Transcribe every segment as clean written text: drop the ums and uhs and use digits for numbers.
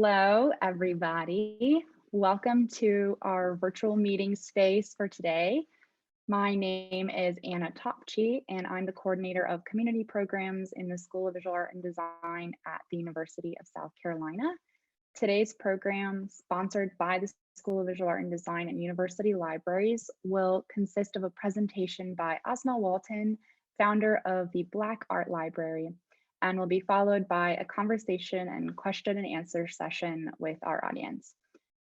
Hello, everybody. Welcome to our virtual meeting space for today. My name is Anna Topchi, and I'm the coordinator of community programs in the School of Visual Art and Design at the University of South Carolina. Today's program, sponsored by the School of Visual Art and Design and University Libraries, will consist of a presentation by Asmaa Walton, founder of the Black Art Library, and will be followed by a conversation and question and answer session with our audience.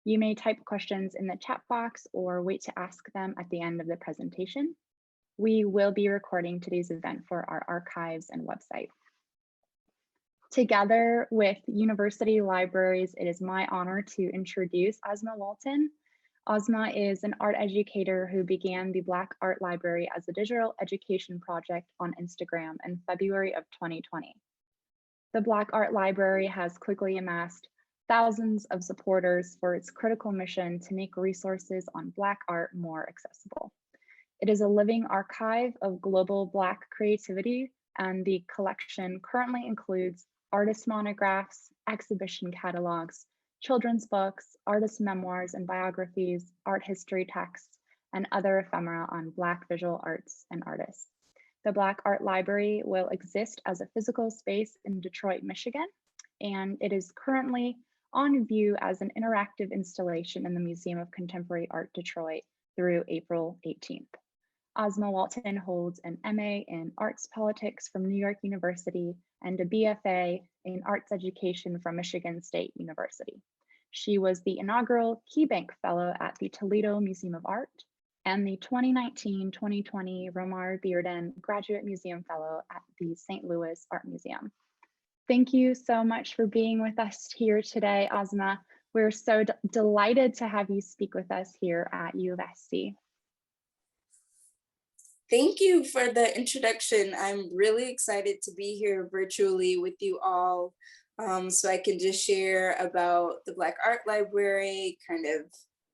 You may type questions in the chat box or wait to ask them at the end of the presentation. We will be recording today's event for our archives and website. Together with University Libraries, it is my honor to introduce Asmaa Walton. Asmaa is an art educator who began the Black Art Library as a digital education project on Instagram in February of 2020. The Black Art Library has quickly amassed thousands of supporters for its critical mission to make resources on Black art more accessible. It is a living archive of global Black creativity, and the collection currently includes artist monographs, exhibition catalogs, children's books, artist memoirs and biographies, art history texts, and other ephemera on Black visual arts and artists. The Black Art Library will exist as a physical space in Detroit, Michigan, and it is currently on view as an interactive installation in the Museum of Contemporary Art Detroit through April 18th. Asmaa Walton holds an MA in Arts Politics from New York University and a BFA in Arts Education from Michigan State University. She was the inaugural KeyBank Fellow at the Toledo Museum of Art and the 2019-2020 Romar Bearden Graduate Museum Fellow at the St. Louis Art Museum. Thank you so much for being with us here today, Asmaa. We're so delighted to have you speak with us here at UofSC. Thank you for the introduction. I'm really excited to be here virtually with you all, so I can just share about the Black Art Library, kind of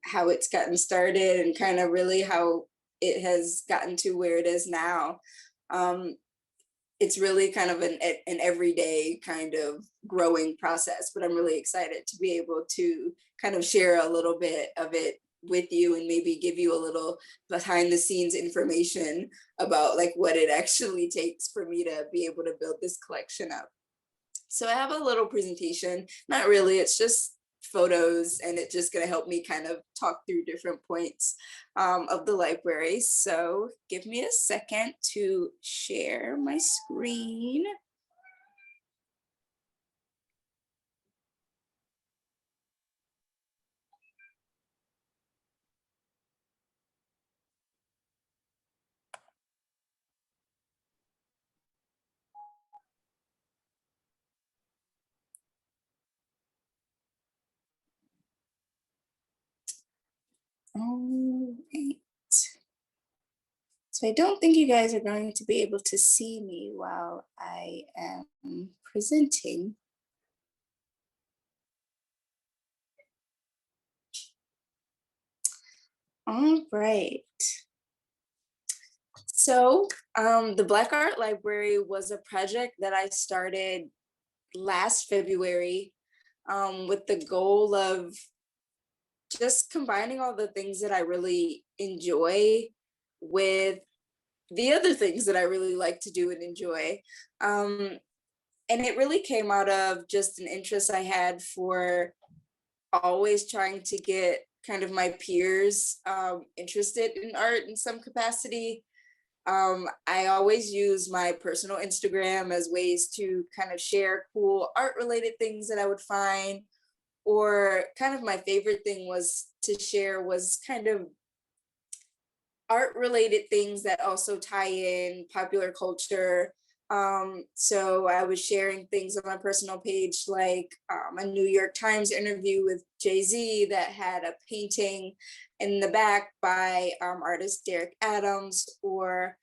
how it's gotten started and kind of really how it has gotten to where it is now. It's really kind of an everyday kind of growing process, but I'm really excited to be able to kind of share a little bit of it with you and maybe give you a little behind the scenes information about like what it actually takes for me to be able to build this collection up. So I have a little presentation, not really, it's just photos, and it's just going to help me kind of talk through different points of the library. So give me a second to share my screen. All right. So I don't think you guys are going to be able to see me while I am presenting. All right. So the Black Art Library was a project that I started last February with the goal of just combining all the things that I really enjoy with the other things that I really like to do and enjoy. And it really came out of just an interest I had for always trying to get kind of my peers interested in art in some capacity. I always use my personal Instagram as ways to kind of share cool art related things that I would find, or kind of my favorite thing was to share was kind of art related things that also tie in popular culture. So I was sharing things on my personal page, like a New York Times interview with Jay-Z that had a painting in the back by artist Derek Adams, or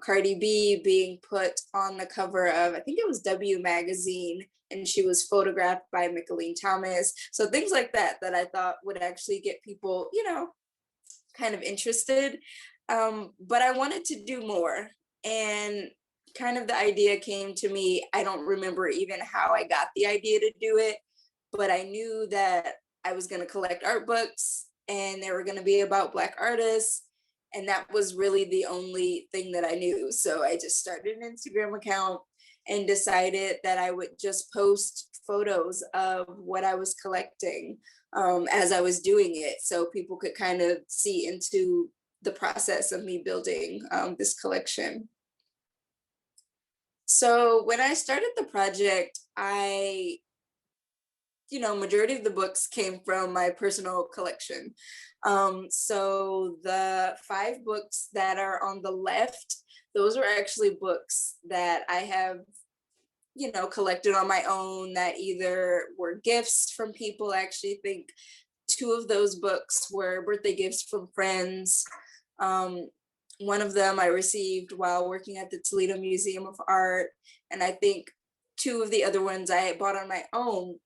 Cardi B being put on the cover of, I think it was W Magazine, and she was photographed by Micheline Thomas. So things like that, that I thought would actually get people, you know, kind of interested. But I wanted to do more. And kind of the idea came to me. I don't remember even how I got the idea to do it, but I knew that I was going to collect art books and they were going to be about Black artists. And that was really the only thing that I knew. So I just started an Instagram account and decided that I would just post photos of what I was collecting as I was doing it, so people could kind of see into the process of me building this collection. So when I started the project, majority of the books came from my personal collection. So the 5 books that are on the left, those are actually books that I have, collected on my own, that either were gifts from people. I actually think 2 of those books were birthday gifts from friends. One of them I received while working at the Toledo Museum of Art, and I think 2 of the other ones I had bought on my own.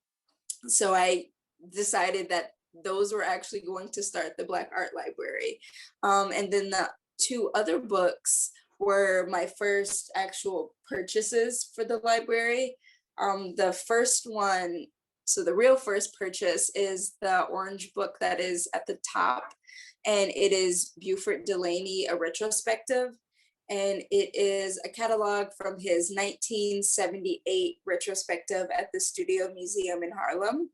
So I decided that those were actually going to start the Black Art Library. And then the 2 other books were my first actual purchases for the library. The first one, so the real first purchase, is the orange book that is at the top, and it is Buford Delaney, A Retrospective. And it is a catalog from his 1978 retrospective at the Studio Museum in Harlem.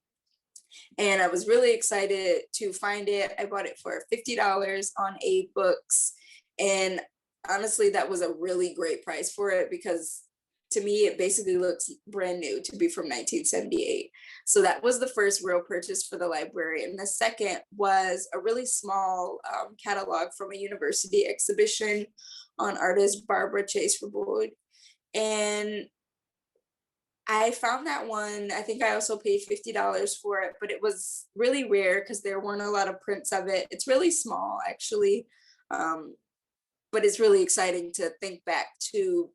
And I was really excited to find it. I bought it for $50 on A-Books. And honestly, that was a really great price for it, because to me, it basically looks brand new to be from 1978. So that was the first real purchase for the library. And the second was a really small catalog from a university exhibition on artist Barbara Chase-Raboud. And I found that one. I think I also paid $50 for it, but it was really rare because there weren't a lot of prints of it. It's really small, actually. But it's really exciting to think back to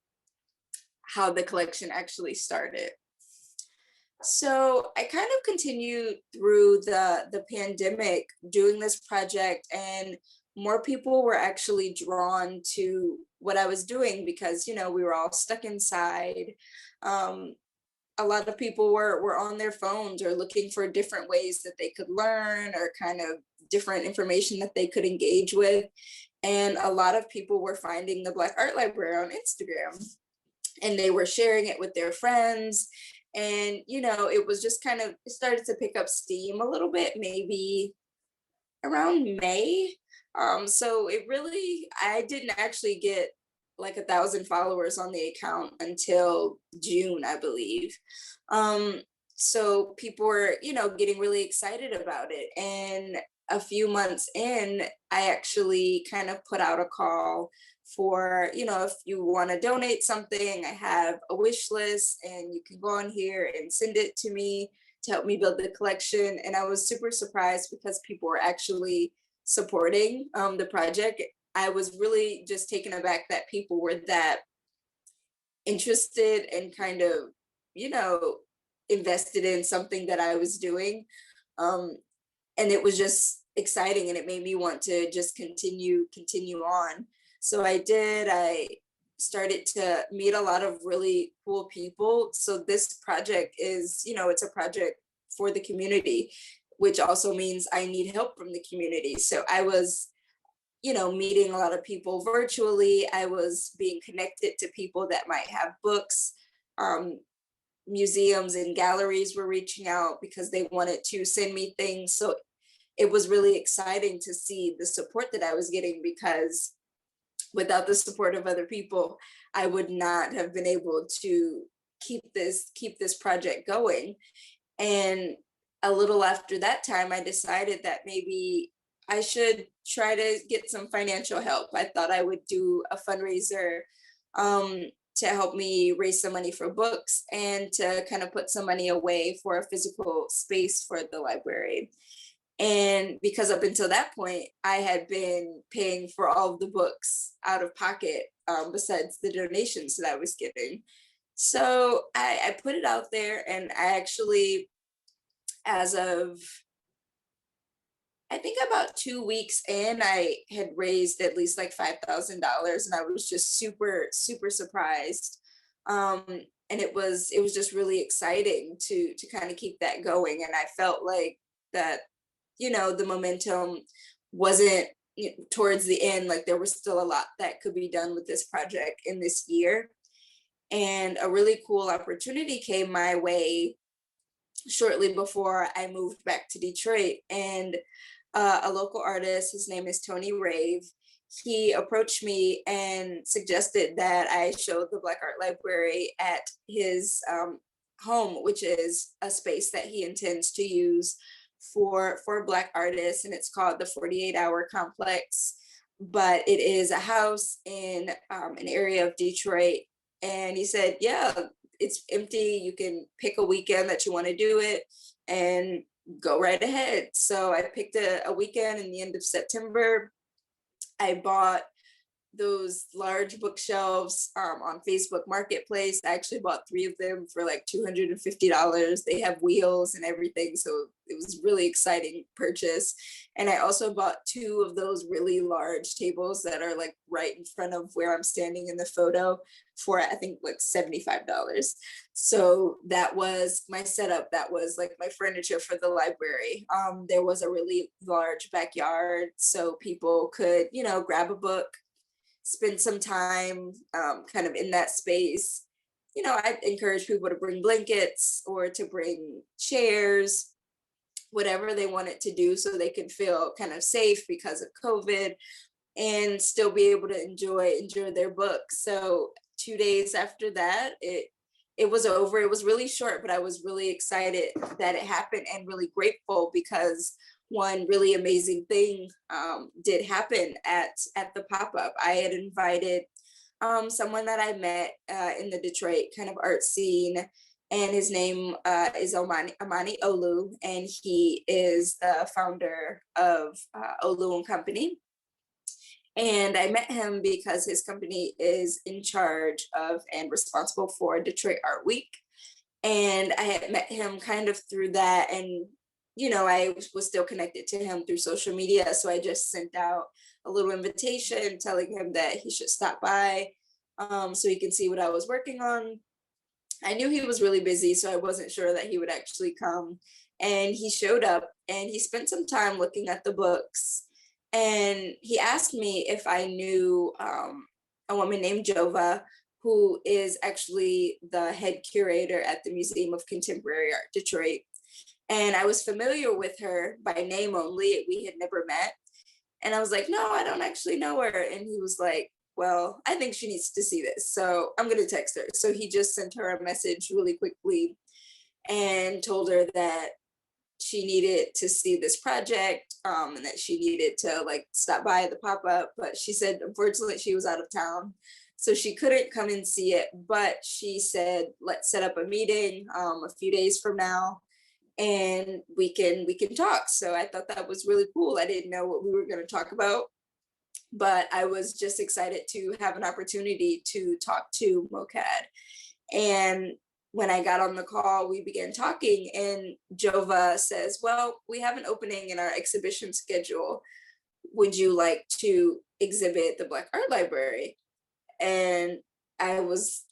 how the collection actually started. So I kind of continued through the pandemic doing this project, and more people were actually drawn to what I was doing because, we were all stuck inside. A lot of people were on their phones or looking for different ways that they could learn, or kind of different information that they could engage with. And a lot of people were finding the Black Art Library on Instagram, and they were sharing it with their friends. And, it was just it started to pick up steam a little bit, maybe around May. So I didn't actually get like 1,000 followers on the account until June, I believe. So people were, getting really excited about it. And a few months in, I actually kind of put out a call for, if you want to donate something, I have a wish list and you can go on here and send it to me to help me build the collection. And I was super surprised because people were actually supporting the project. I was really just taken aback that people were that interested and kind of, invested in something that I was doing. And it was just exciting, and it made me want to just continue on. So I started to meet a lot of really cool people. So this project is, it's a project for the community, which also means I need help from the community. So I was, meeting a lot of people virtually. I was being connected to people that might have books. Museums and galleries were reaching out because they wanted to send me things. So it was really exciting to see the support that I was getting, because without the support of other people, I would not have been able to keep this project going. And a little after that time, I decided that maybe I should try to get some financial help. I thought I would do a fundraiser to help me raise some money for books and to kind of put some money away for a physical space for the library. And because up until that point, I had been paying for all of the books out of pocket, besides the donations that I was getting. So I put it out there, and I actually, as of, I think about 2 weeks in, I had raised at least like $5,000, and I was just super, super surprised. And it was just really exciting to kind of keep that going. And I felt like that, the momentum wasn't towards the end, like there was still a lot that could be done with this project in this year. And a really cool opportunity came my way shortly before I moved back to Detroit. And a local artist, his name is Tony Rave, he approached me and suggested that I show the Black Art Library at his home, which is a space that he intends to use for Black artists, and it's called the 48-Hour Complex. But it is a house in an area of Detroit. And he said, yeah, it's empty. You can pick a weekend that you want to do it and go right ahead. So I picked a weekend in the end of September. I bought those large bookshelves on Facebook Marketplace. I actually bought 3 of them for like $250. They have wheels and everything, so it was really exciting purchase. And I also bought 2 of those really large tables that are like right in front of where I'm standing in the photo for I think like $75. So that was my setup. That was like my furniture for the library. There was a really large backyard, so people could, grab a book, spend some time kind of in that space. I encourage people to bring blankets or to bring chairs, whatever they wanted to do so they could feel kind of safe because of COVID and still be able to enjoy their book. So 2 days after that, it was over. It was really short, but I was really excited that it happened and really grateful because one really amazing thing did happen at the pop-up. I had invited someone that I met in the Detroit kind of art scene, and his name is Amani Olu, and he is the founder of Olu and Company. And I met him because his company is in charge of and responsible for Detroit Art Week. And I had met him kind of through that. And, I was still connected to him through social media. So I just sent out a little invitation telling him that he should stop by so he can see what I was working on. I knew he was really busy, so I wasn't sure that he would actually come. And he showed up and he spent some time looking at the books. And he asked me if I knew a woman named Jova, who is actually the head curator at the Museum of Contemporary Art, Detroit. And I was familiar with her by name only. We had never met. And I was like, no, I don't actually know her. And he was like, well, I think she needs to see this, so I'm going to text her. So he just sent her a message really quickly and told her that she needed to see this project and that she needed to like stop by the pop-up. But she said, unfortunately, she was out of town, so she couldn't come and see it. But she said, let's set up a meeting a few days from now and we can talk. So I thought that was really cool. I didn't know what we were going to talk about, but I was just excited to have an opportunity to talk to MOCAD. And when I got on the call, we began talking, and Jova says, well, we have an opening in our exhibition schedule. Would you like to exhibit the Black Art Library? And I was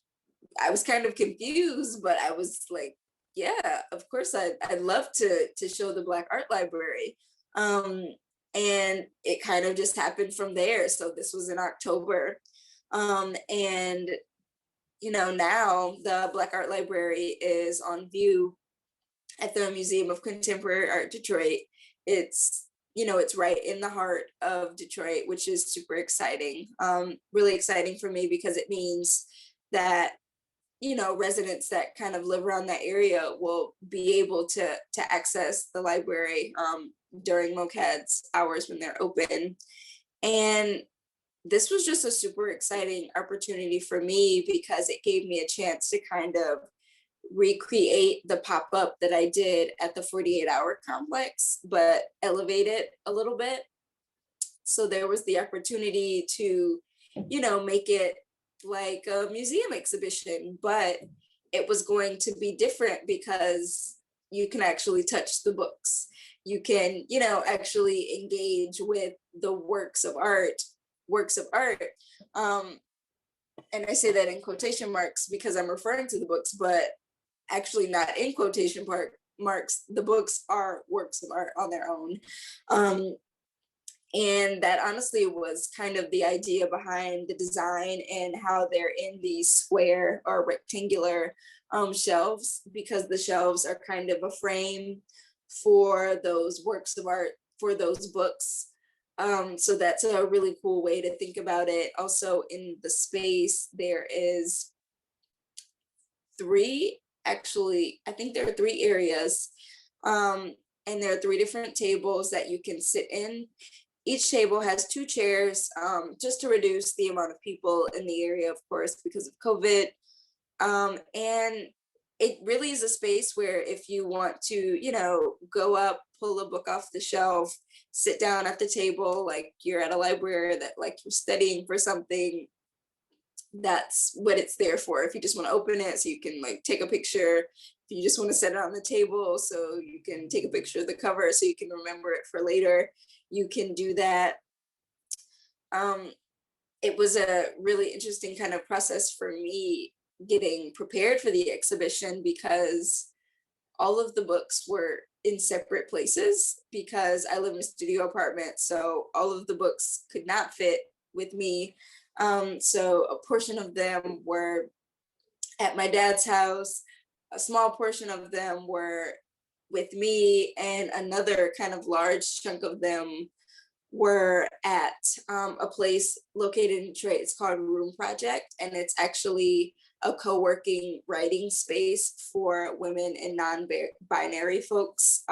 kind of confused, but I was like, yeah, of course, I'd love to show the Black Art Library. And it kind of just happened from there. So this was in October. And, now the Black Art Library is on view at the Museum of Contemporary Art, Detroit. It's, it's right in the heart of Detroit, which is super exciting. Really exciting for me because it means that residents that kind of live around that area will be able to access the library during MOCAD's hours when they're open. And this was just a super exciting opportunity for me because it gave me a chance to kind of recreate the pop-up that I did at the 48-Hour Complex, but elevate it a little bit. So there was the opportunity to, make it like a museum exhibition, but it was going to be different because you can actually touch the books. You can, actually engage with the works of art. And I say that in quotation marks because I'm referring to the books, but actually not in quotation marks. The books are works of art on their own. And that honestly was kind of the idea behind the design and how they're in these square or rectangular shelves, because the shelves are kind of a frame for those works of art, for those books. So that's a really cool way to think about it. Also in the space, there is I think there are 3 areas. And there are 3 different tables that you can sit in. Each table has 2 chairs, just to reduce the amount of people in the area, of course, because of COVID. And it really is a space where if you want to, go up, pull a book off the shelf, sit down at the table, like you're at a library, that like you're studying for something, that's what it's there for. If you just want to open it so you can like take a picture, if you just want to set it on the table so you can take a picture of the cover so you can remember it for later, you can do that. It was a really interesting kind of process for me getting prepared for the exhibition, because all of the books were in separate places because I live in a studio apartment. So all of the books could not fit with me. So a portion of them were at my dad's house, a small portion of them were with me, and another kind of large chunk of them were at a place located in Detroit. It's called Room Project, and it's actually a co-working writing space for women and non-binary folks.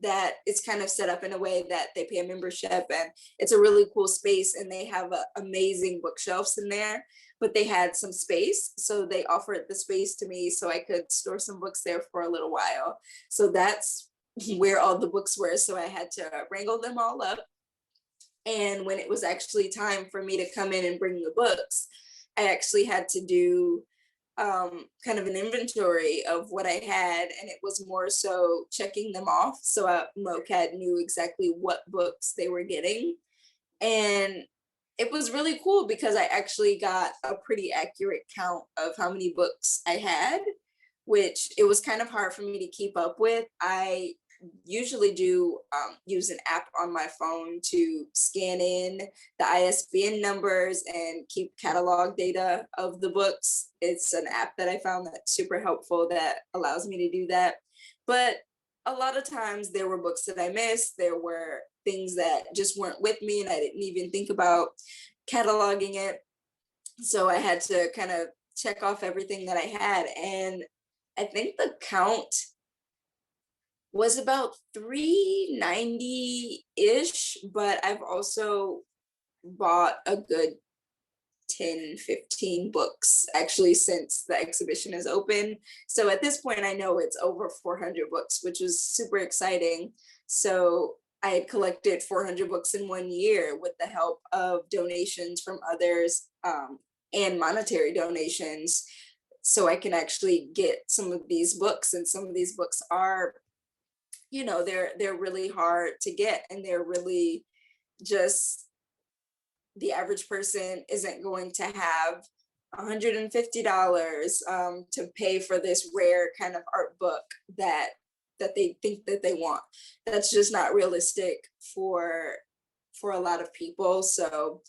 That it's kind of set up in a way that they pay a membership, and it's a really cool space, and they have amazing bookshelves in there, but they had some space, so they offered the space to me so I could store some books there for a little while. So that's where all the books were, so I had to wrangle them all up. And when it was actually time for me to come in and bring the books, I actually had to do kind of an inventory of what I had, and it was more so checking them off so MoCAD knew exactly what books they were getting. And it was really cool because I actually got a pretty accurate count of how many books I had, which it was kind of hard for me to keep up with. I usually do use an app on my phone to scan in the ISBN numbers and keep catalog data of the books. It's an app that I found that's super helpful that allows me to do that. But a lot of times there were books that I missed. There were things that just weren't with me and I didn't even think about cataloging it. So I had to kind of check off everything that I had. And I think the count was about 390-ish, but I've also bought a good 10, 15 books actually since the exhibition is open. So at this point, I know it's over 400 books, which is super exciting. So I had collected 400 books in 1 year with the help of donations from others and monetary donations. So I can actually get some of these books, and some of these books are, they're really hard to get, and they're really just, the average person isn't going to have $150 to pay for this rare kind of art book that they think that they want. That's just not realistic for a lot of people. So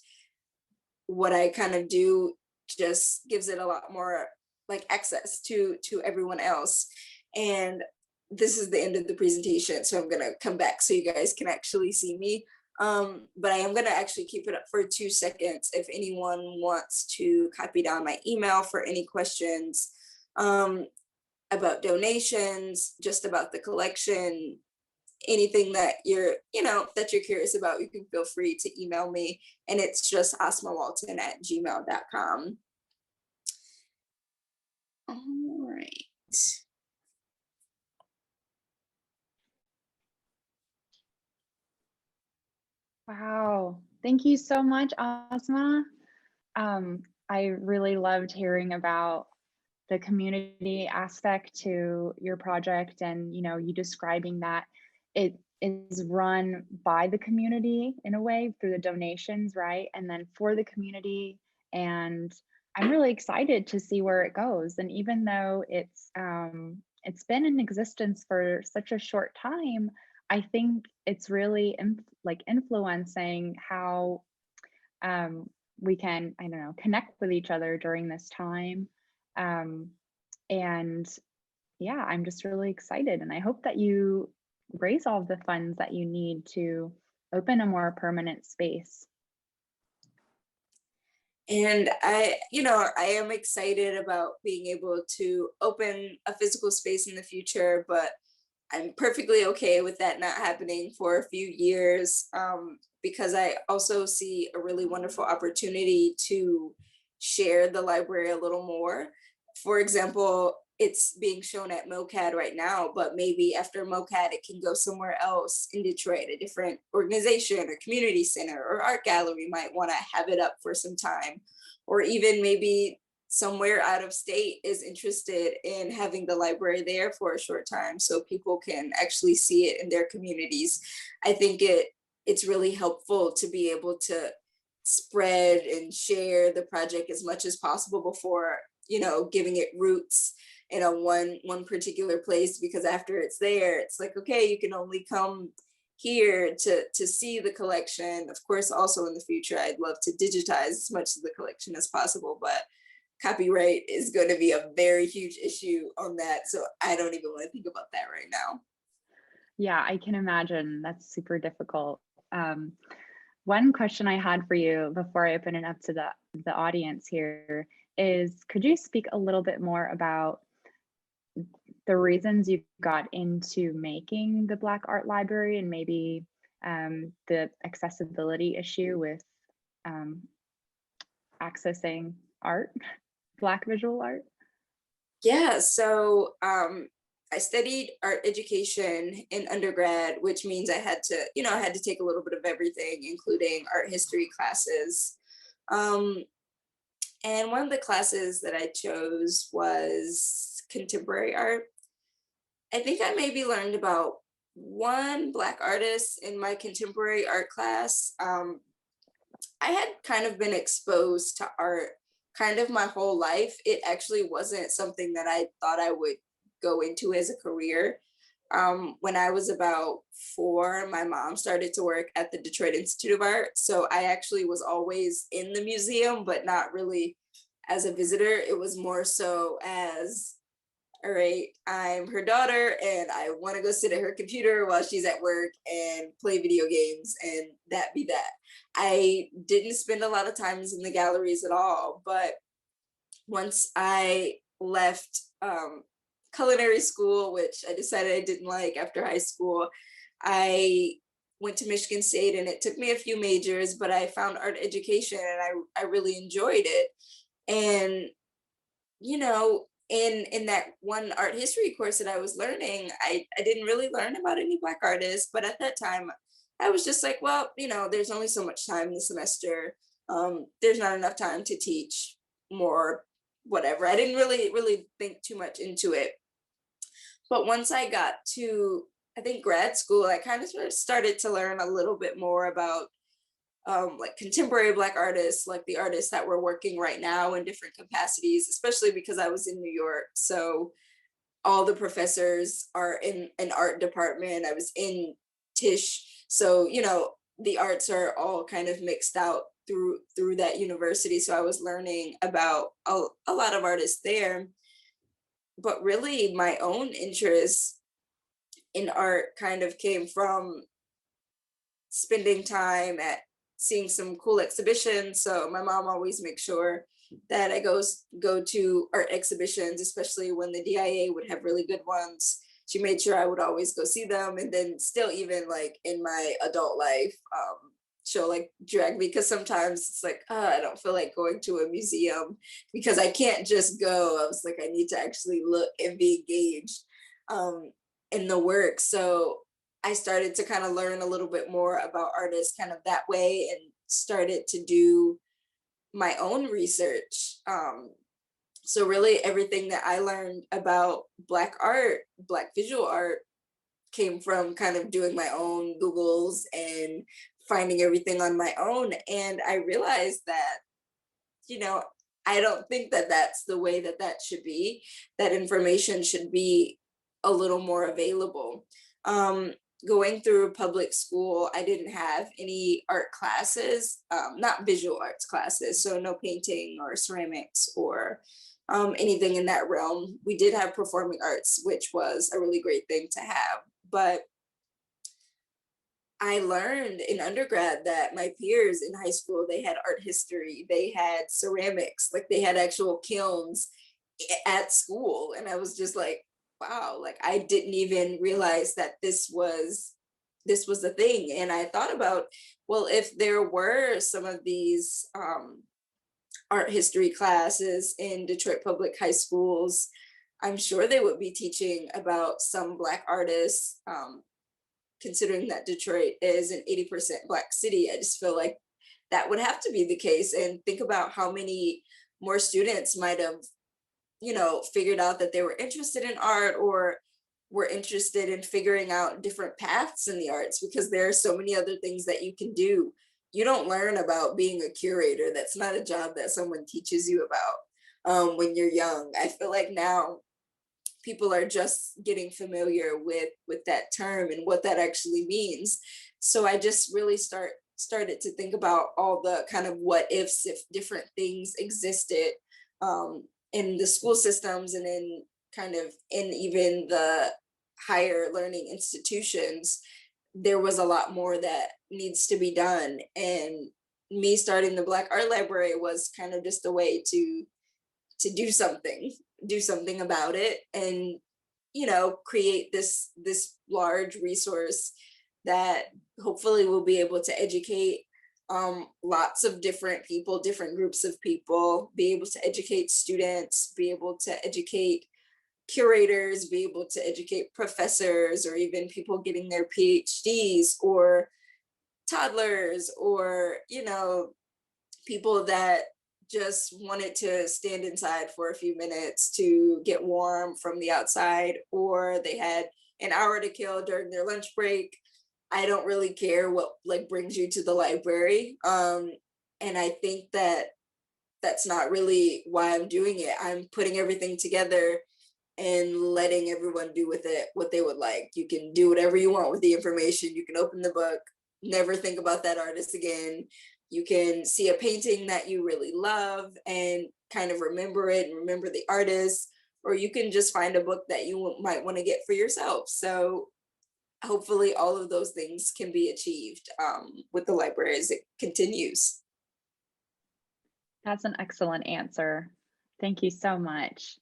what I kind of do just gives it a lot more like access to everyone else. And this is the end of the presentation, so I'm gonna come back so you guys can actually see me. But I am gonna actually keep it up for 2 seconds if anyone wants to copy down my email for any questions about donations, just about the collection, anything that you're curious about, you can feel free to email me, and it's just asmawalton@gmail.com. All right. Wow, thank you so much, Asmaa. I really loved hearing about the community aspect to your project, and you describing that it is run by the community in a way through the donations, right? And then for the community, And I'm really excited to see where it goes. And even though it's been in existence for such a short time, I think it's really like influencing how um, we can, I don't know, connect with each other during this time. Um, and yeah, I'm just really excited. And I hope that you raise all of the funds that you need to open a more permanent space. And I am excited about being able to open a physical space in the future, but I'm perfectly okay with that not happening for a few years, because I also see a really wonderful opportunity to share the library a little more. For example, it's being shown at MoCAD right now, but maybe after MoCAD, it can go somewhere else in Detroit. A different organization or community center or art gallery might want to have it up for some time, or even maybe somewhere out of state is interested in having the library there for a short time so people can actually see it in their communities. I think it's really helpful to be able to spread and share the project as much as possible before, giving it roots in a one particular place, because after it's there, it's like, okay, you can only come here to see the collection. Of course, also in the future, I'd love to digitize as much of the collection as possible, but copyright is going to be a very huge issue on that. So I don't even want to think about that right now. Yeah, I can imagine that's super difficult. One question I had for you before I open it up to the audience here is, could you speak a little bit more about the reasons you got into making the Black Art Library and maybe the accessibility issue with accessing art, Black visual art? Yeah, so I studied art education in undergrad, which means I had to take a little bit of everything, including art history classes. Um, and one of the classes that I chose was contemporary art. I think I maybe learned about one Black artist in my contemporary art class. I had kind of been exposed to art kind of my whole life. It actually wasn't something that I thought I would go into as a career. When I was about 4, my mom started to work at the Detroit Institute of Art. So I actually was always in the museum, but not really as a visitor. It was more so as, all right, I'm her daughter and I want to go sit at her computer while she's at work and play video games, and that be that. I didn't spend a lot of times in the galleries at all, but once I left culinary school, which I decided I didn't like after high school, I went to Michigan State, and it took me a few majors, but I found art education and I really enjoyed it. And in that one art history course that I was learning, I didn't really learn about any Black artists, but at that time I was just like, well, there's only so much time in the semester. There's not enough time to teach more, whatever. I didn't really think too much into it. But once I got to, I think, grad school, I kind of sort of started to learn a little bit more about like contemporary Black artists, like the artists that were working right now in different capacities, especially because I was in New York. So all the professors are in an art department. I was in Tisch. So, the arts are all kind of mixed out through that university. So I was learning about a lot of artists there. But really my own interest in art kind of came from spending time at seeing some cool exhibitions. So my mom always makes sure that I go to art exhibitions, especially when the DIA would have really good ones. She made sure I would always go see them. And then still, even like in my adult life, she'll like drag me, because sometimes it's like, I don't feel like going to a museum because I can't just go. I was like, I need to actually look and be engaged in the work. So I started to kind of learn a little bit more about artists kind of that way, and started to do my own research. So really everything that I learned about Black art, Black visual art, came from kind of doing my own Googles and finding everything on my own. And I realized that you know, I don't think that that's the way that that should be. That information should be a little more available. Going through public school, I didn't have any art classes, not visual arts classes, so no painting or ceramics or anything in that realm. We did have performing arts, which was a really great thing to have. But I learned in undergrad that my peers in high school, they had art history, they had ceramics, like they had actual kilns at school. And I was just like, wow, like I didn't even realize that this was a thing. And I thought about, well, if there were some of these art history classes in Detroit public high schools, I'm sure they would be teaching about some Black artists, considering that Detroit is an 80% Black city. I just feel like that would have to be the case. And think about how many more students might have, figured out that they were interested in art or were interested in figuring out different paths in the arts, because there are so many other things that you can do. You don't learn about being a curator. That's not a job that someone teaches you about when you're young. I feel like now people are just getting familiar with that term and what that actually means. So I just really started to think about all the kind of what ifs if different things existed in the school systems and in even the higher learning institutions. There was a lot more that needs to be done, and me starting the Black Art Library was kind of just a way to do something about it, and create this large resource that hopefully will be able to educate lots of different people, different groups of people, be able to educate students, be able to educate curators, be able to educate professors, or even people getting their PhDs, or toddlers, or people that just wanted to stand inside for a few minutes to get warm from the outside, or they had an hour to kill during their lunch break. I don't really care what brings you to the library. And I think that that's not really why I'm doing it. I'm putting everything together and letting everyone do with it what they would like. You can do whatever you want with the information. You can open the book, never think about that artist again. You can see a painting that you really love and kind of remember it and remember the artist, or you can just find a book that you might want to get for yourself. So hopefully all of those things can be achieved with the library as it continues. That's an excellent answer. Thank you so much.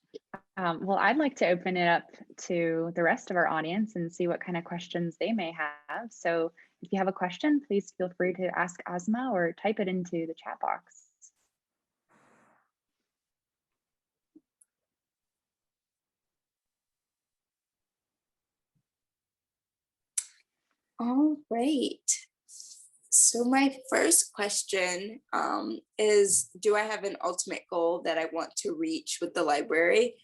Well, I'd like to open it up to the rest of our audience and see what kind of questions they may have. So if you have a question, please feel free to ask Asmaa or type it into the chat box. All right. So my first question is, do I have an ultimate goal that I want to reach with the library?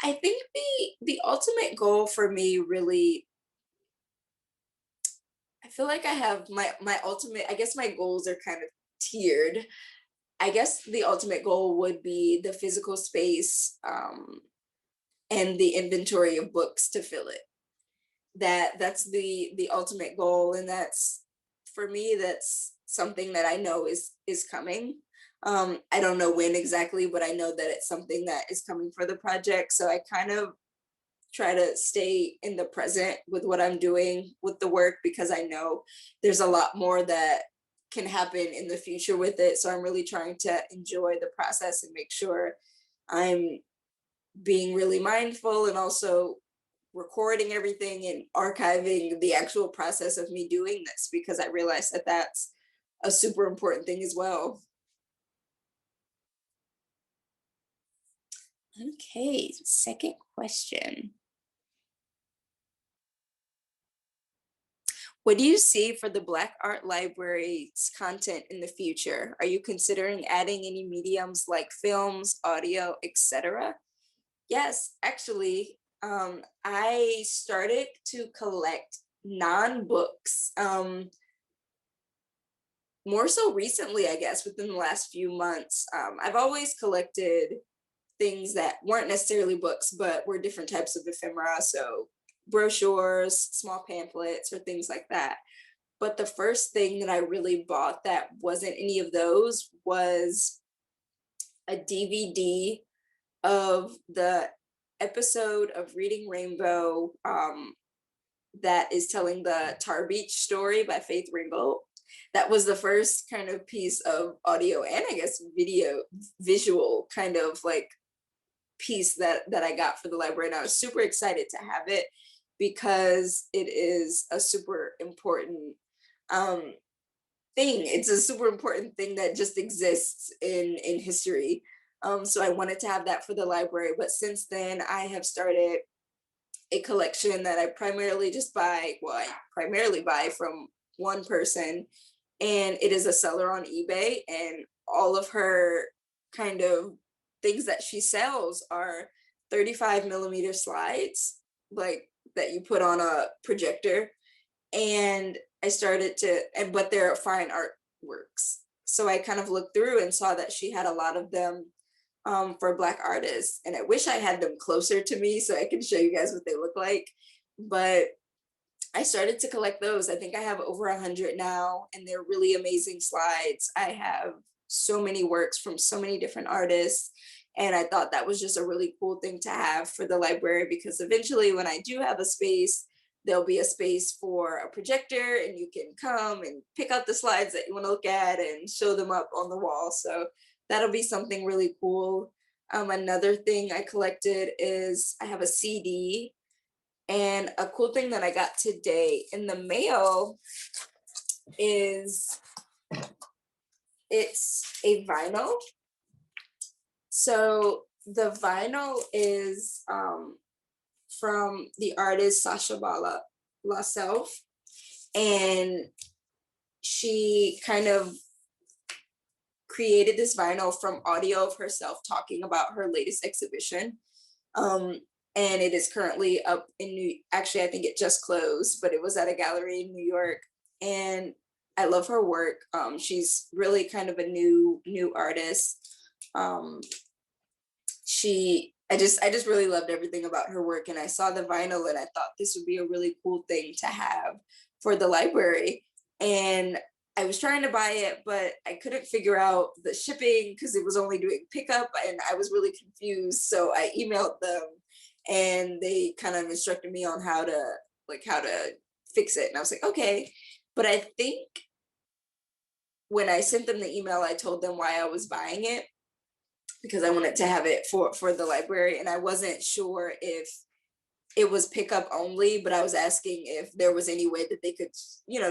I think the ultimate goal for me really, I feel like I have my ultimate, I guess my goals are kind of tiered. I guess the ultimate goal would be the physical space and the inventory of books to fill it. That's the ultimate goal, and that's, for me, that's something that I know is coming. I don't know when exactly, but I know that it's something that is coming for the project. So I kind of try to stay in the present with what I'm doing with the work, because I know there's a lot more that can happen in the future with it. So I'm really trying to enjoy the process and make sure I'm being really mindful, and also recording everything and archiving the actual process of me doing this, because I realize that that's a super important thing as well. Okay, second question. What do you see for the Black Art Library's content in the future? Are you considering adding any mediums like films, audio, etc.? Yes, actually, I started to collect non-books. more so recently, I guess, within the last few months. I've always collected things that weren't necessarily books, but were different types of ephemera. So brochures, small pamphlets, or things like that. But the first thing that I really bought that wasn't any of those was a DVD of the episode of Reading Rainbow that is telling the Tar Beach story by Faith Ringgold. That was the first kind of piece of audio and I guess visual kind of like piece that I got for the library. And I was super excited to have it because it is a super important thing. It's a super important thing that just exists in history. So I wanted to have that for the library. But since then, I have started a collection that I primarily buy from one person, and it is a seller on eBay, and all of her kind of things that she sells are 35 millimeter slides, like that you put on a projector. And I started to, but they're fine art works. So I kind of looked through and saw that she had a lot of them for Black artists. And I wish I had them closer to me so I can show you guys what they look like. But I started to collect those. I think I have over 100 now, and they're really amazing slides. I have so many works from so many different artists. And I thought that was just a really cool thing to have for the library, because eventually when I do have a space, there'll be a space for a projector and you can come and pick out the slides that you want to look at and show them up on the wall. So that'll be something really cool. Another thing I collected is I have a CD, and a cool thing that I got today in the mail is it's a vinyl. So the vinyl is from the artist Sasha Bala Self, and she kind of created this vinyl from audio of herself talking about her latest exhibition. And it is currently up in actually, I think it just closed, but it was at a gallery in New York. And I love her work. She's really kind of a new artist. I just really loved everything about her work. And I saw the vinyl and I thought this would be a really cool thing to have for the library. And I was trying to buy it, but I couldn't figure out the shipping because it was only doing pickup, and I was really confused. So I emailed them, and they kind of instructed me on how to fix it. And I was like, okay. But I think when I sent them the email, I told them why I was buying it, because I wanted to have it for the library. And I wasn't sure if it was pickup only, but I was asking if there was any way that they could,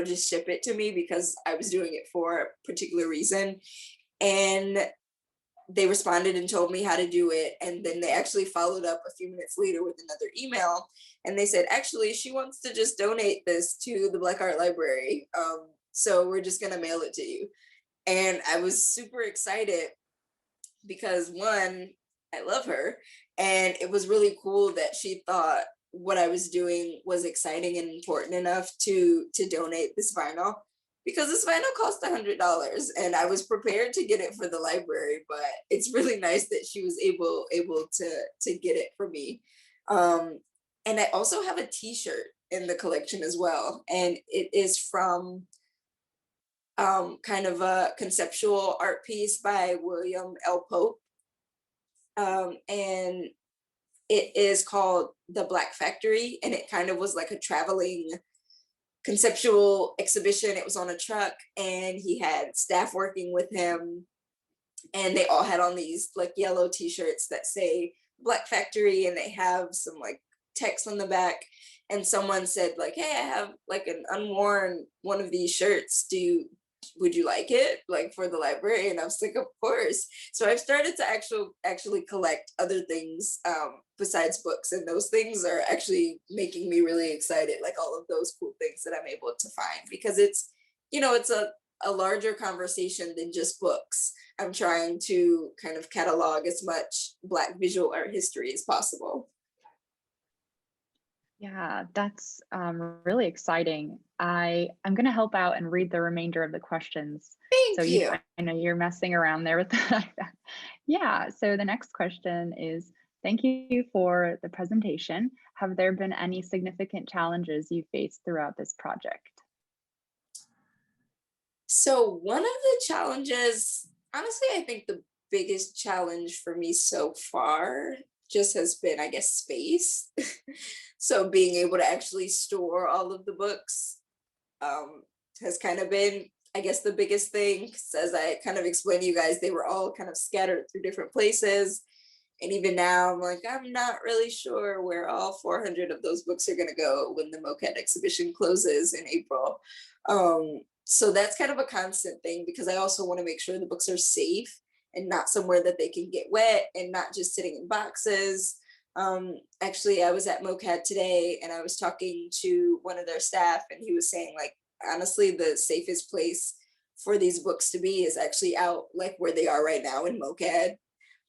just ship it to me, because I was doing it for a particular reason. And they responded and told me how to do it. And then they actually followed up a few minutes later with another email. And they said, actually, she wants to just donate this to the Black Art Library. So we're just going to mail it to you. And I was super excited because, one, I love her. And it was really cool that she thought what I was doing was exciting and important enough to donate this vinyl, because this vinyl cost $100, and I was prepared to get it for the library, but it's really nice that she was able to get it for me. And I also have a t-shirt in the collection as well, and it is from kind of a conceptual art piece by William L. Pope. And it is called The Black Factory, and it kind of was like a traveling conceptual exhibition. It was on a truck, and he had staff working with him, and they all had on these like yellow t-shirts that say Black Factory, and they have some like text on the back. And someone said like, hey, I have like an unworn one of these shirts. Would you like it, like, for the library? And I was like, of course. So I've started to actually collect other things besides books, and those things are actually making me really excited, like all of those cool things that I'm able to find, because it's a larger conversation than just books. I'm trying to kind of catalog as much Black visual art history as possible. Yeah, that's really exciting. I'm going to help out and read the remainder of the questions. So Thank you. I know you're messing around there with that. Yeah, so the next question is, thank you for the presentation. Have there been any significant challenges you faced throughout this project? So one of the challenges, honestly, I think the biggest challenge for me so far just has been, I guess, space. So being able to actually store all of the books um, has kind of been, I guess, the biggest thing. 'Cause as I kind of explained to you guys, they were all kind of scattered through different places. And even now, I'm like, I'm not really sure where all 400 of those books are going to go when the MoCAD exhibition closes in April. So that's kind of a constant thing because I also want to make sure the books are safe and not somewhere that they can get wet and not just sitting in boxes. Actually, I was at MoCAD today and I was talking to one of their staff, and he was saying, like, honestly, the safest place for these books to be is actually out like where they are right now in MoCAD,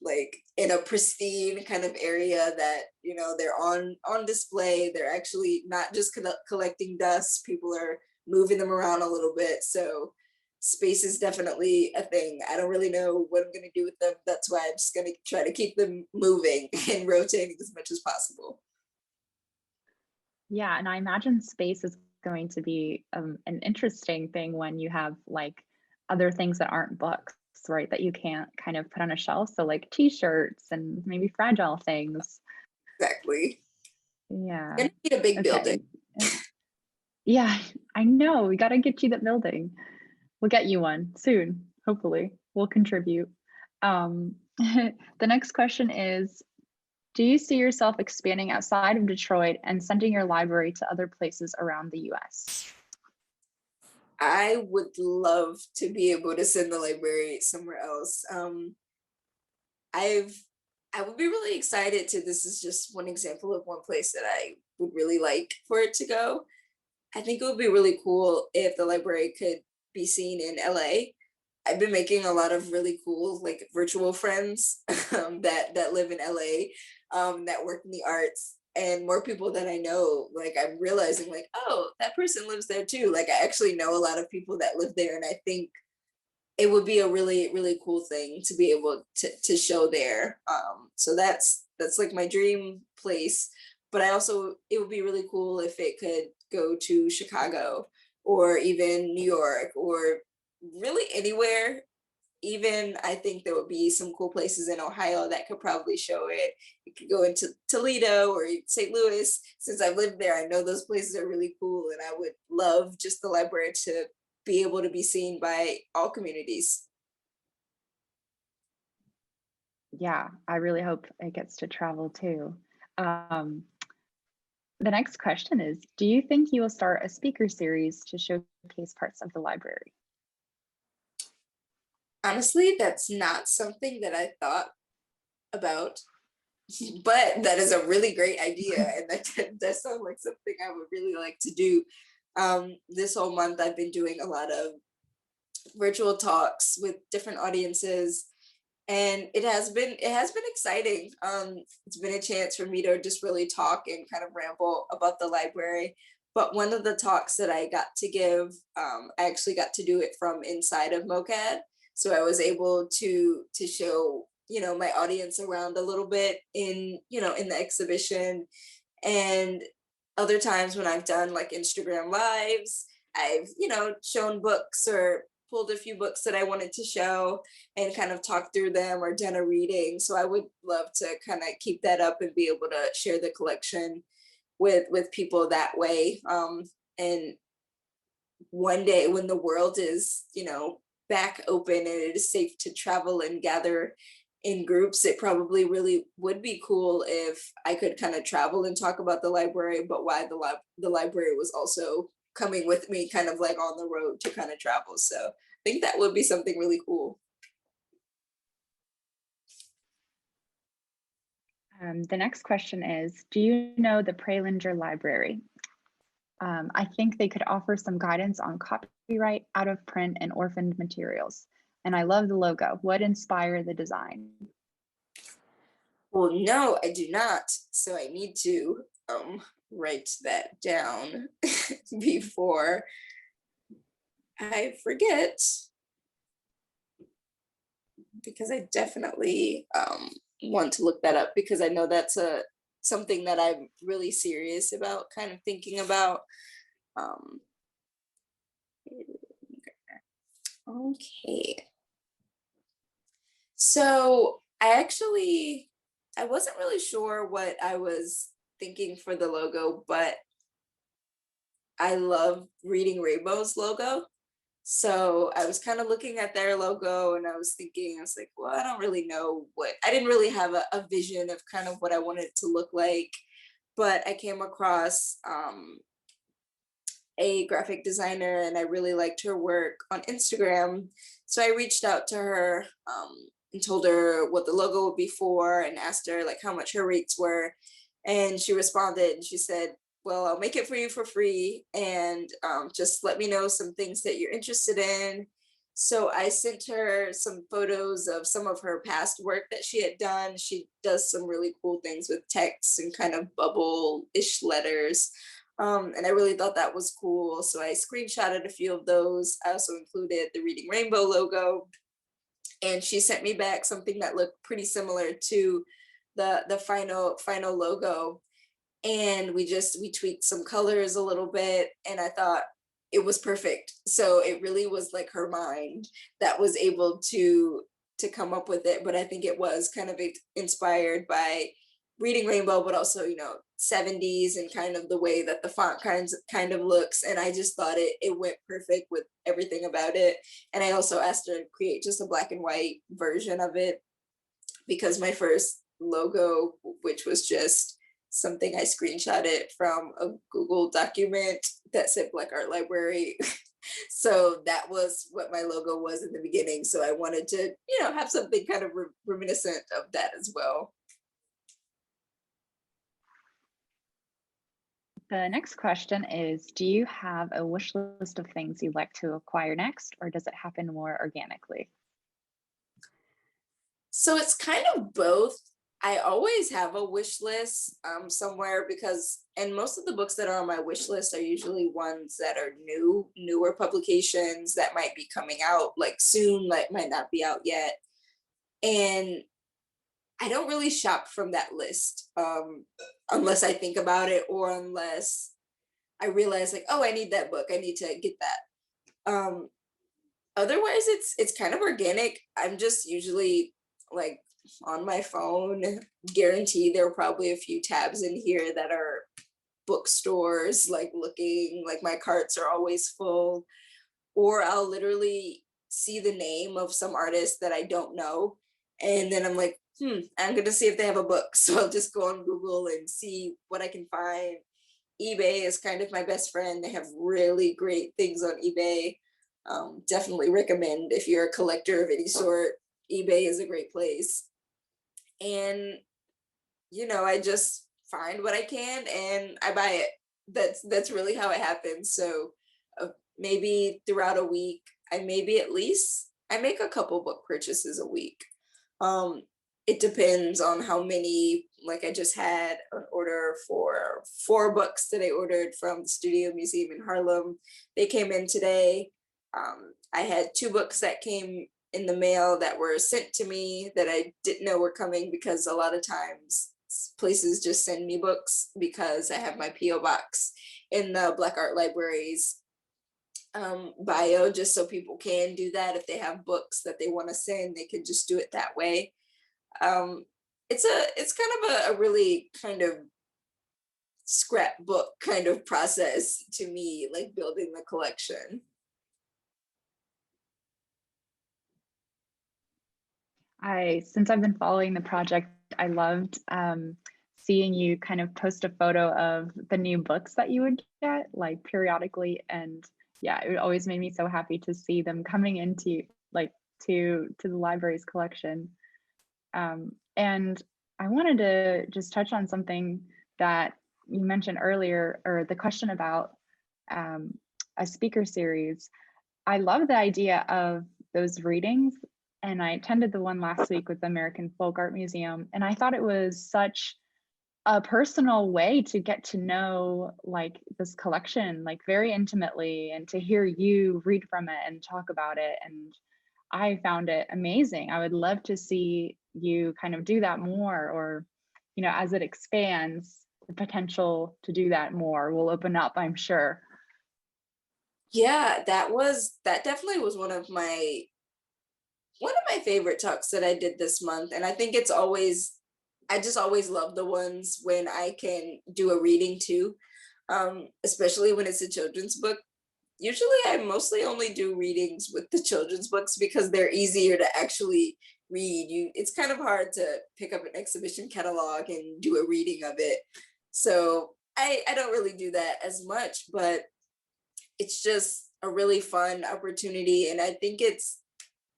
like in a pristine kind of area that, you know, they're on display, they're actually not just collecting dust, people are moving them around a little bit. So space is definitely a thing. I don't really know what I'm going to do with them. That's why I'm just going to try to keep them moving and rotating as much as possible. Yeah, and I imagine space is going to be an interesting thing when you have like other things that aren't books, right? That you can't kind of put on a shelf. So like t-shirts and maybe fragile things. Exactly. Yeah. Gonna need a big building. Okay. Yeah, I know. We got to get you that building. We'll get you one soon, hopefully. We'll contribute. The next question is, do you see yourself expanding outside of Detroit and sending your library to other places around the US? I would love to be able to send the library somewhere else. I've I would be really excited to, this is just one example of one place that I would really like for it to go. I think it would be really cool if the library could be seen in LA. I've been making a lot of really cool like virtual friends that live in LA, that work in the arts, and more people that I know. Like I'm realizing like, oh, that person lives there too. Like I actually know a lot of people that live there, and I think it would be a really cool thing to be able to show there. So that's like my dream place. But I also, it would be really cool if it could go to Chicago or even New York or really anywhere. Even I think there would be some cool places in Ohio that could probably show it. It could go into Toledo or St. Louis. Since I've lived there, I know those places are really cool, and I would love just the library to be able to be seen by all communities. Yeah, I really hope it gets to travel too. Um, the next question is, do you think you will start a speaker series to showcase parts of the library? Honestly, that's not something that I thought about, but that is a really great idea, and that sounds like something I would really like to do. This whole month, I've been doing a lot of virtual talks with different audiences, and it has been exciting. It's been a chance for me to just really talk and kind of ramble about the library. But one of the talks that I got to give, I actually got to do it from inside of MoCAD, so I was able to show, you know, my audience around a little bit in, you know, in the exhibition. And other times when I've done like Instagram lives, I've, you know, shown books or pulled a few books that I wanted to show and kind of talk through them or done a reading. So I would love to kind of keep that up and be able to share the collection with people that way. And one day when the world is, you know, back open and it is safe to travel and gather in groups, it probably really would be cool if I could kind of travel and talk about the library, but why the library was also coming with me kind of like on the road to kind of travel. So I think that would be something really cool. The next question is, do you know the Pralinger Library? I think they could offer some guidance on copyright, out of print, and orphaned materials. And I love the logo. What inspired the design? Well, no, I do not. So I need to. write that down before I forget, because I definitely want to look that up, because I know that's something that I'm really serious about kind of thinking about. Um, okay. So I wasn't really sure what I was thinking for the logo, but I love Reading Rainbow's logo. So I was kind of looking at their logo and I was thinking, I was like, well, I don't really know I didn't really have a vision of kind of what I wanted it to look like, but I came across a graphic designer and I really liked her work on Instagram. So I reached out to her and told her what the logo would be for and asked her like how much her rates were. And she responded and she said, well, I'll make it for you for free, and just let me know some things that you're interested in. So I sent her some photos of some of her past work that she had done. She does some really cool things with text and kind of bubble-ish letters. And I really thought that was cool. So I screenshotted a few of those. I also included the Reading Rainbow logo. And she sent me back something that looked pretty similar to the final logo. And we tweaked some colors a little bit, and I thought it was perfect. So it really was like her mind that was able to come up with it. But I think it was kind of inspired by Reading Rainbow, but also, 70s and kind of the way that the font kind of looks. And I just thought it went perfect with everything about it. And I also asked her to create just a black and white version of it, because my first logo, which was just something I screenshotted from a Google document that said Black Art Library. So that was what my logo was in the beginning. So I wanted to, have something kind of reminiscent of that as well. The next question is, do you have a wish list of things you'd like to acquire next, or does it happen more organically? So it's kind of both. I always have a wish list somewhere, and most of the books that are on my wish list are usually ones that are newer publications that might be coming out like soon, like might not be out yet. And I don't really shop from that list unless I think about it, or unless I realize like, oh, I need that book, I need to get that. Otherwise, it's kind of organic. I'm just usually like on my phone. Guarantee there are probably a few tabs in here that are bookstores, like looking like my carts are always full, or I'll literally see the name of some artist that I don't know, and then I'm like, I'm gonna see if they have a book. So I'll just go on Google and see what I can find. eBay is kind of my best friend. They have really great things on eBay. Definitely recommend if you're a collector of any sort. eBay is a great place. And I just find what I can and I buy it. That's really how it happens. So maybe throughout a week, I make a couple book purchases a week. It depends on how many. Like I just had an order for 4 books that I ordered from the Studio Museum in Harlem. They came in today. I had 2 books that came in the mail that were sent to me that I didn't know were coming, because a lot of times places just send me books because I have my PO box in the Black Art Library's bio, just so people can do that. If they have books that they want to send, they can just do it that way. It's kind of a really kind of scrapbook kind of process to me, like building the collection. Since I've been following the project, I loved seeing you kind of post a photo of the new books that you would get like periodically. And yeah, it always made me so happy to see them coming into like to the library's collection. And I wanted to just touch on something that you mentioned earlier, or the question about a speaker series. I love the idea of those readings, and I attended the one last week with the American Folk Art Museum, and I thought it was such a personal way to get to know like this collection like very intimately, and to hear you read from it and talk about it. And I found it amazing. I would love to see you kind of do that more, or, you know, as it expands, the potential to do that more will open up, I'm sure. Yeah, that definitely was one of my favorite talks that I did this month. And I think it's always, I just always love the ones when I can do a reading too, especially when it's a children's book. Usually I mostly only do readings with the children's books because they're easier to actually read. It's kind of hard to pick up an exhibition catalog and do a reading of it. So I don't really do that as much, but it's just a really fun opportunity. And I think it's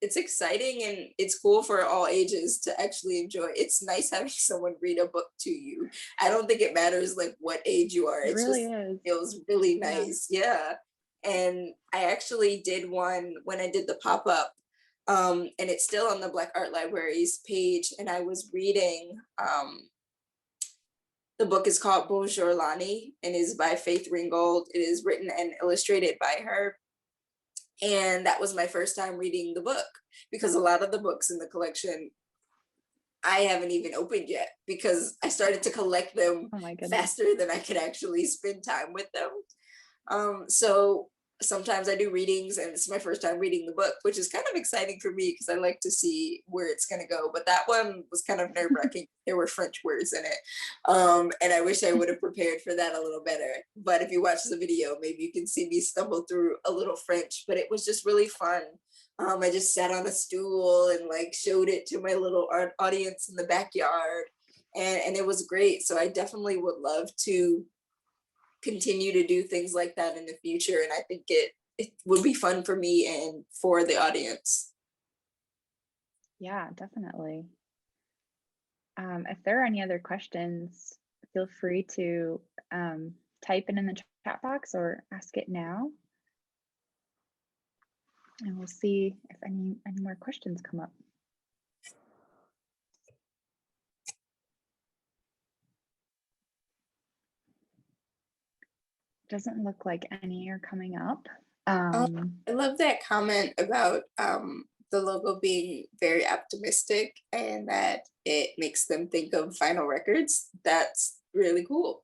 exciting and it's cool for all ages to actually enjoy. It's nice having someone read a book to you. I don't think it matters like what age you are. It It's really just is. feels really Yeah. nice. Yeah. And I actually did one when I did the pop-up. And it's still on the Black Art Library's page. And I was reading the book is called Bonjour Lani and is by Faith Ringgold. It is written and illustrated by her. And that was my first time reading the book because a lot of the books in the collection I haven't even opened yet because I started to collect them Oh my goodness. faster than I could actually spend time with them. So sometimes I do readings and it's my first time reading the book, which is kind of exciting for me because I like to see where it's going to go. But that one was kind of nerve wracking. There were French words in it. And I wish I would have prepared for that a little better. But if you watch the video, maybe you can see me stumble through a little French, but it was just really fun. I just sat on a stool and like showed it to my little art audience in the backyard. And it was great. So I definitely would love to continue to do things like that in the future. And I think it would be fun for me and for the audience. Yeah, definitely. If there are any other questions, feel free to type it in the chat box or ask it now. And we'll see if any more questions come up. Doesn't look like any are coming up. I love that comment about the logo being very optimistic and that it makes them think of vinyl records. That's really cool.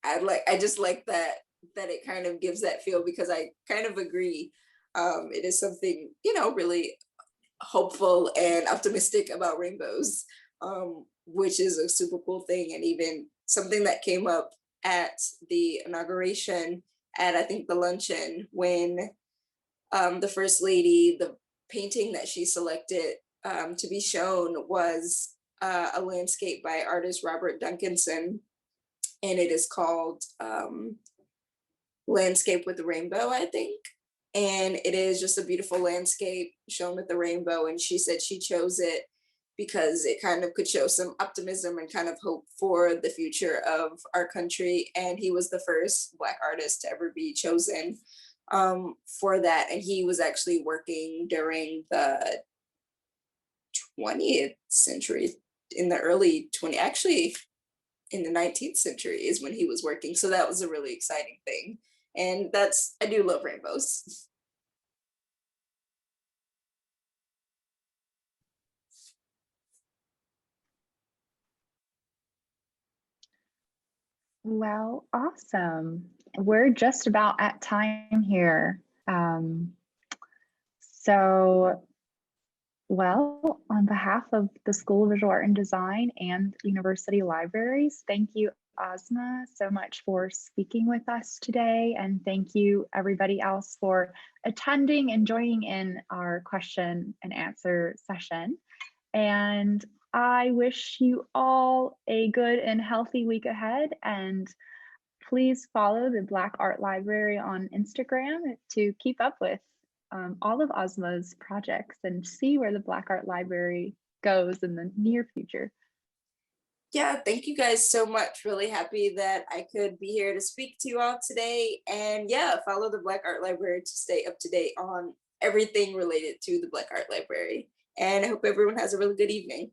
I just like that it kind of gives that feel because I kind of agree. It is something, really hopeful and optimistic about rainbows, which is a super cool thing. And even something that came up at the inauguration at I think the luncheon when the first lady, the painting that she selected to be shown was a landscape by artist Robert Duncanson, and it is called Landscape with the Rainbow, I think. And it is just a beautiful landscape shown with the rainbow. And she said she chose it because it kind of could show some optimism and kind of hope for the future of our country. And he was the first Black artist to ever be chosen for that. And he was actually working during the 20th century, in the early 20, actually in the 19th century is when he was working. So that was a really exciting thing. And I do love rainbows. Well, awesome. We're just about at time here. Well, on behalf of the School of Visual Art and Design and University Libraries, thank you, Asmaa, so much for speaking with us today. And thank you, everybody else, for attending and joining in our question and answer session. And I wish you all a good and healthy week ahead. And please follow the Black Art Library on Instagram to keep up with all of Asmaa's projects and see where the Black Art Library goes in the near future. Yeah, thank you guys so much. Really happy that I could be here to speak to you all today. And yeah, follow the Black Art Library to stay up to date on everything related to the Black Art Library. And I hope everyone has a really good evening.